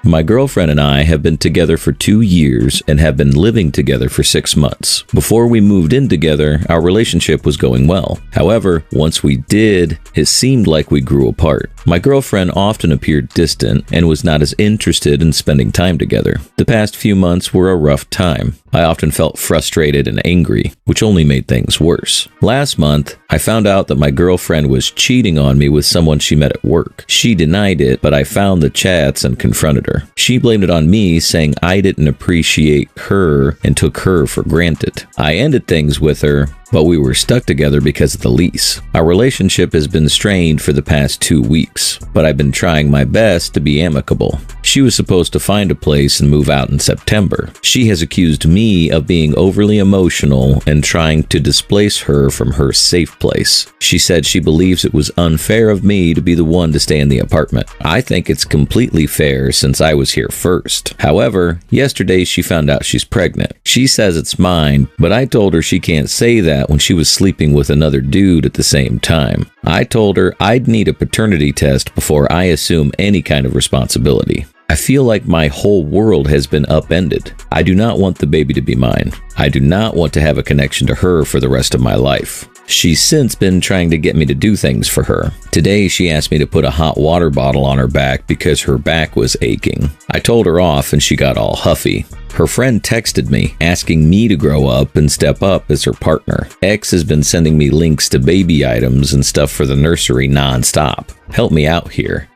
My girlfriend and I have been together for 2 years and have been living together for 6 months. Before we moved in together, our relationship was going well. However, once we did, it seemed like we grew apart. My girlfriend often appeared distant and was not as interested in spending time together. The past few months were a rough time. I often felt frustrated and angry, which only made things worse. Last month, I found out that my girlfriend was cheating on me with someone she met at work. She denied it, but I found the chats and confronted her. She blamed it on me, saying I didn't appreciate her and took her for granted. I ended things with her, but we were stuck together because of the lease. Our relationship has been strained for the past 2 weeks, but I've been trying my best to be amicable. She was supposed to find a place and move out in September. She has accused me of being overly emotional and trying to displace her from her safe place. She said she believes it was unfair of me to be the one to stay in the apartment. I think it's completely fair since I was here first. However, yesterday she found out she's pregnant. She says it's mine, but I told her she can't say that when she was sleeping with another dude at the same time. I told her I'd need a paternity test before I assume any kind of responsibility. I feel like my whole world has been upended. I do not want the baby to be mine. I do not want to have a connection to her for the rest of my life. She's since been trying to get me to do things for her. Today, she asked me to put a hot water bottle on her back because her back was aching. I told her off and she got all huffy. Her friend texted me, asking me to grow up and step up as her partner. X has been sending me links to baby items and stuff for the nursery nonstop. Help me out here.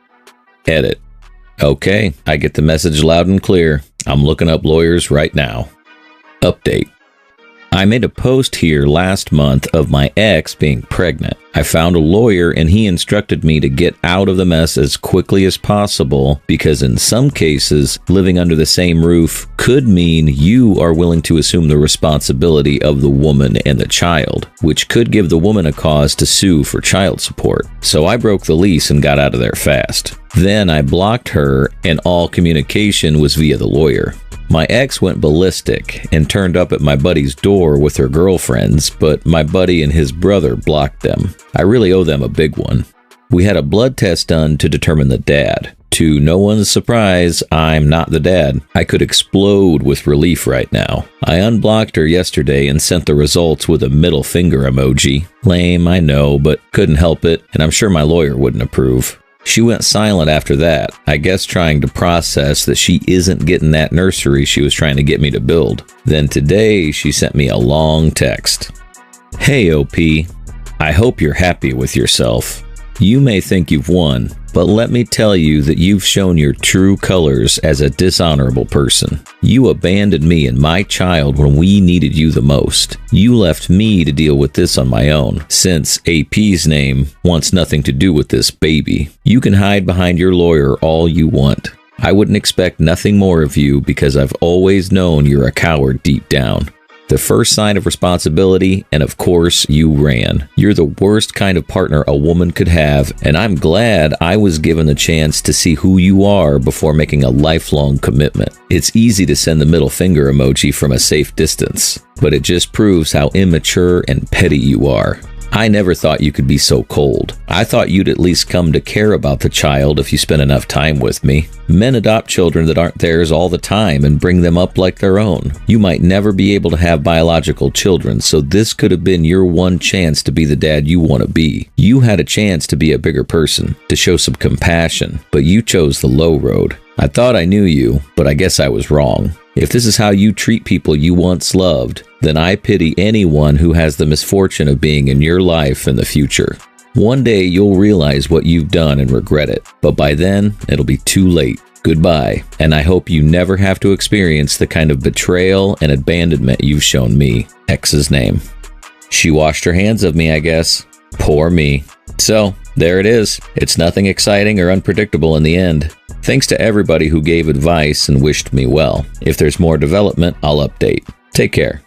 Edit. Okay, I get the message loud and clear. I'm looking up lawyers right now. Update. I made a post here last month of my ex being pregnant. I found a lawyer and he instructed me to get out of the mess as quickly as possible because in some cases, living under the same roof could mean you are willing to assume the responsibility of the woman and the child, which could give the woman a cause to sue for child support. So I broke the lease and got out of there fast. Then I blocked her and all communication was via the lawyer. My ex went ballistic and turned up at my buddy's door with her girlfriends, but my buddy and his brother blocked them. I really owe them a big one. We had a blood test done to determine the dad. To no one's surprise, I'm not the dad. I could explode with relief right now. I unblocked her yesterday and sent the results with a middle finger emoji. Lame, I know, but couldn't help it, and I'm sure my lawyer wouldn't approve. She went silent after that, I guess trying to process that she isn't getting that nursery she was trying to get me to build. Then today, she sent me a long text. Hey OP, I hope you're happy with yourself. You may think you've won, but let me tell you that you've shown your true colors as a dishonorable person. You abandoned me and my child when we needed you the most. You left me to deal with this on my own, since AP's name wants nothing to do with this baby. You can hide behind your lawyer all you want. I wouldn't expect nothing more of you because I've always known you're a coward deep down. The first sign of responsibility, and of course, you ran. You're the worst kind of partner a woman could have, and I'm glad I was given the chance to see who you are before making a lifelong commitment. It's easy to send the middle finger emoji from a safe distance, but it just proves how immature and petty you are. I never thought you could be so cold. I thought you'd at least come to care about the child if you spent enough time with me. Men adopt children that aren't theirs all the time and bring them up like their own. You might never be able to have biological children, so this could have been your one chance to be the dad you want to be. You had a chance to be a bigger person, to show some compassion, but you chose the low road. I thought I knew you, but I guess I was wrong. If this is how you treat people you once loved, then I pity anyone who has the misfortune of being in your life in the future. One day you'll realize what you've done and regret it, but by then it'll be too late. Goodbye, and I hope you never have to experience the kind of betrayal and abandonment you've shown me. X's name. She washed her hands of me, I guess. Poor me. So, there it is. It's nothing exciting or unpredictable in the end. Thanks to everybody who gave advice and wished me well. If there's more development, I'll update. Take care.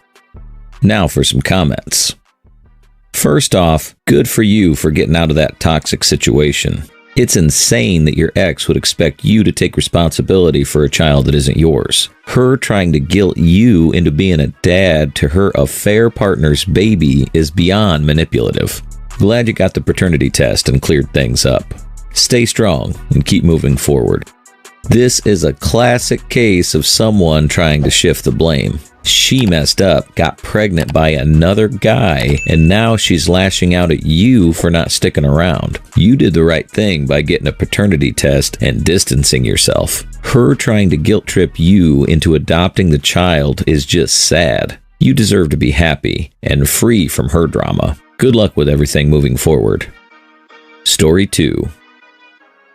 Now for some comments. First off, good for you for getting out of that toxic situation. It's insane that your ex would expect you to take responsibility for a child that isn't yours. Her trying to guilt you into being a dad to her affair partner's baby is beyond manipulative. Glad you got the paternity test and cleared things up. Stay strong and keep moving forward. This is a classic case of someone trying to shift the blame. She messed up, got pregnant by another guy, and now she's lashing out at you for not sticking around. You did the right thing by getting a paternity test and distancing yourself. Her trying to guilt trip you into adopting the child is just sad. You deserve to be happy and free from her drama. Good luck with everything moving forward. Story 2.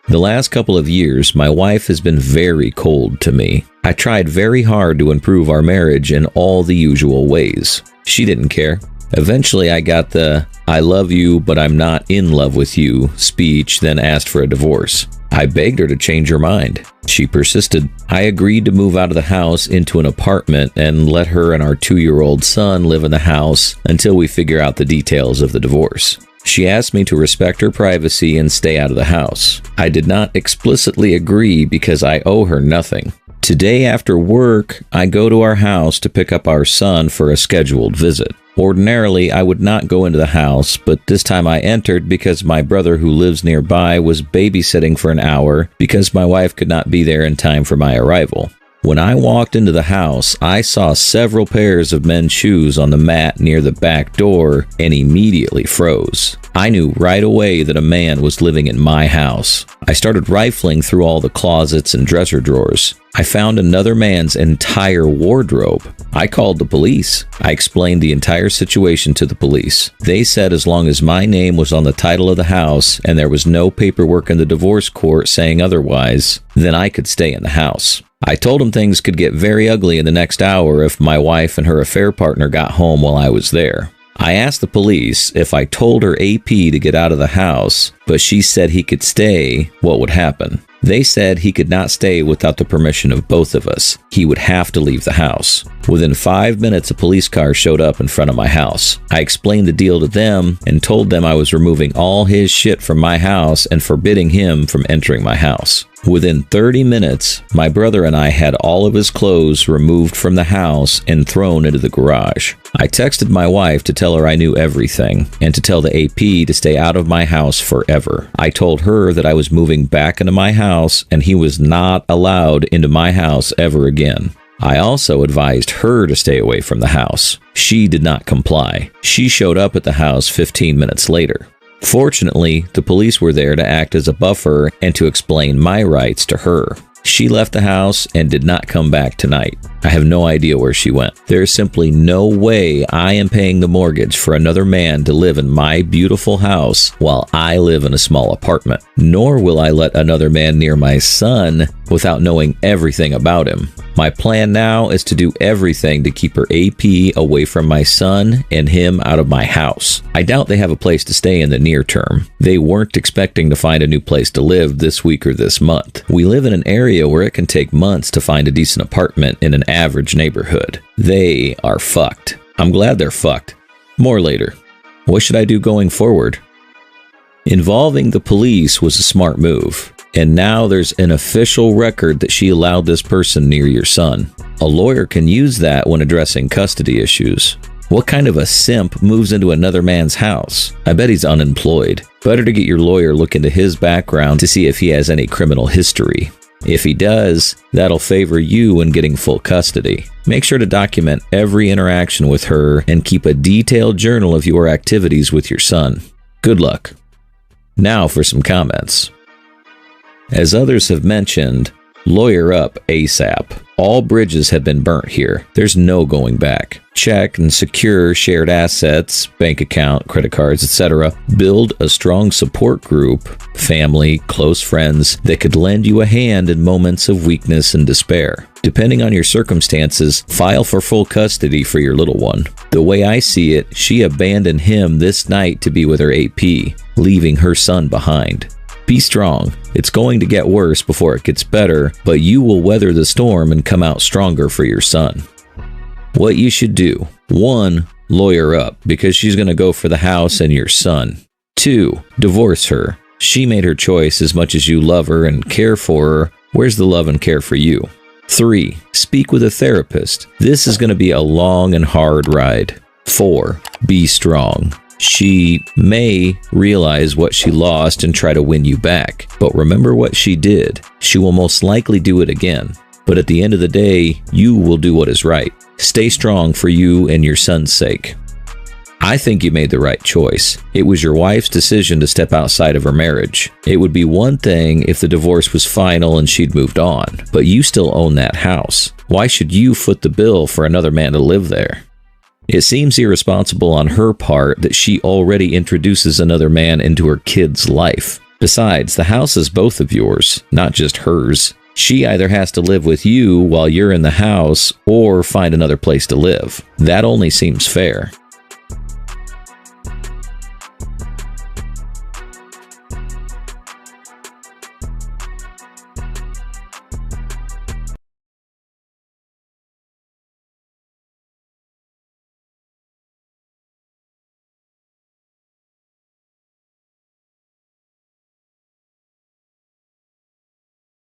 The last couple of years, my wife has been very cold to me. I tried very hard to improve our marriage in all the usual ways. She didn't care. Eventually, I got the "I love you, but I'm not in love with you" speech, then asked for a divorce. I begged her to change her mind. She persisted. I agreed to move out of the house into an apartment and let her and our 2-year-old son live in the house until we figure out the details of the divorce. She asked me to respect her privacy and stay out of the house. I did not explicitly agree because I owe her nothing. Today after work, I go to our house to pick up our son for a scheduled visit. Ordinarily, I would not go into the house, but this time I entered because my brother who lives nearby was babysitting for an hour because my wife could not be there in time for my arrival. When I walked into the house, I saw several pairs of men's shoes on the mat near the back door and immediately froze. I knew right away that a man was living in my house. I started rifling through all the closets and dresser drawers. I found another man's entire wardrobe. I called the police. I explained the entire situation to the police. They said as long as my name was on the title of the house and there was no paperwork in the divorce court saying otherwise, then I could stay in the house. I told them things could get very ugly in the next hour if my wife and her affair partner got home while I was there. I asked the police if I told her AP to get out of the house, but she said he could stay, what would happen? They said he could not stay without the permission of both of us. He would have to leave the house. Within 5 minutes, a police car showed up in front of my house. I explained the deal to them and told them I was removing all his shit from my house and forbidding him from entering my house. Within 30 minutes, my brother and I had all of his clothes removed from the house and thrown into the garage. I texted my wife to tell her I knew everything and to tell the AP to stay out of my house forever. I told her that I was moving back into my house and he was not allowed into my house ever again. I also advised her to stay away from the house. She did not comply. She showed up at the house 15 minutes later. Fortunately, the police were there to act as a buffer and to explain my rights to her. She left the house and did not come back tonight. I have no idea where she went. There is simply no way I am paying the mortgage for another man to live in my beautiful house while I live in a small apartment. Nor will I let another man near my son without knowing everything about him. My plan now is to do everything to keep her AP away from my son and him out of my house. I doubt they have a place to stay in the near term. They weren't expecting to find a new place to live this week or this month. We live in an area where it can take months to find a decent apartment in an average neighborhood. They are fucked. I'm glad they're fucked. More later. What should I do going forward? Involving the police was a smart move. And now there's an official record that she allowed this person near your son. A lawyer can use that when addressing custody issues. What kind of a simp moves into another man's house? I bet he's unemployed. Better to get your lawyer look into his background to see if he has any criminal history. If he does, that'll favor you in getting full custody. Make sure to document every interaction with her and keep a detailed journal of your activities with your son. Good luck. Now for some comments. As others have mentioned, lawyer up ASAP. All bridges have been burnt here. There's no going back. Check and secure shared assets, bank account, credit cards, etc. Build a strong support group, family, close friends that could lend you a hand in moments of weakness and despair. Depending on your circumstances, file for full custody for your little one. The way I see it, she abandoned him this night to be with her AP, leaving her son behind. Be strong. It's going to get worse before it gets better, but you will weather the storm and come out stronger for your son. What you should do. 1. Lawyer up, because she's going to go for the house and your son. 2. Divorce her. She made her choice. As much as you love her and care for her, where's the love and care for you? 3. Speak with a therapist. This is going to be a long and hard ride. 4. Be strong. She may realize what she lost and try to win you back. But remember what she did. She will most likely do it again. But at the end of the day, you will do what is right. Stay strong for you and your son's sake. I think you made the right choice. It was your wife's decision to step outside of her marriage. It would be one thing if the divorce was final and she'd moved on, but you still own that house. Why should you foot the bill for another man to live there? It seems irresponsible on her part that she already introduces another man into her kid's life. Besides, the house is both of yours, not just hers. She either has to live with you while you're in the house or find another place to live. That only seems fair.